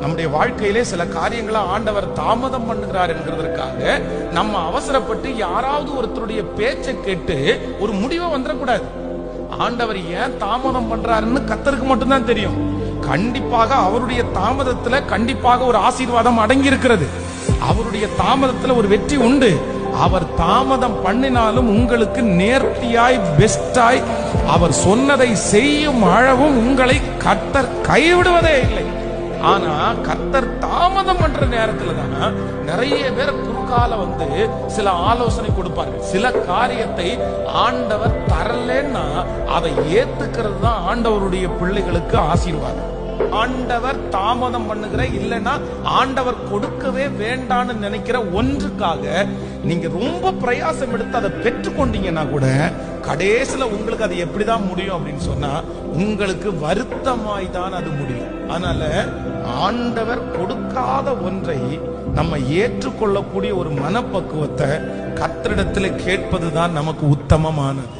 நம்முடைய வாழ்க்கையிலே சில காரியங்களை ஆண்டவர் தாமதம் பண்ணுகிறார் என்கிறதற்காக நம்ம அவசரப்பட்டு யாராவது ஒருத்தருடைய பேச்சை கேட்டு ஒரு முடிவை வந்துடக்கூடாது. ஆண்டவர் ஏன் தாமதம் பண்றாருன்னு கர்த்தருக்கு மட்டும்தான் தெரியும். கண்டிப்பாக அவருடைய தாமதத்துல கண்டிப்பாக ஒரு ஆசீர்வாதம் அடங்கி இருக்கிறது. அவருடைய தாமதத்துல ஒரு வெற்றி உண்டு. அவர் தாமதம் பண்ணினாலும் உங்களுக்கு நேர்த்தியாய் பெஸ்டாய் அவர் சொன்னதை செய்யும் அளவும் உங்களை கர்த்தர் கைவிடுவதே இல்லை. ஆனா கர்த்தர் தாமதம் பண்ற நேரத்துல தான் நிறைய பேர் குறுக்கால வந்து சில ஆலோசனை கொடுப்பார்கள். சில காரியத்தை ஆண்டவர் தரலன்னா அதை ஏத்துக்கிறது தான் ஆண்டவருடைய பிள்ளைகளுக்கு ஆசீர்வாதம். ஆண்டவர் தாமதம் பண்ணுகிற இல்லைன்னா ஆண்டவர் கொடுக்கவே வேண்டான்னு நினைக்கிற ஒன்றுக்காக நீங்க ரொம்ப பிரயாசம் எடுத்து அதை பெற்றுக்கொண்டீங்கன்னா கூட கடைசியில உங்களுக்கு அது எப்படிதான் முடியும் அப்படின்னு சொன்னா உங்களுக்கு வருத்தமாய் தான் அது முடியும். அதனால ஆண்டவர் கொடுக்காத ஒன்றை நம்ம ஏற்றுக்கொள்ளக்கூடிய ஒரு மனப்பக்குவத்தை கர்த்தரிடத்தில் கேட்பதுதான் நமக்கு உத்தமமானது.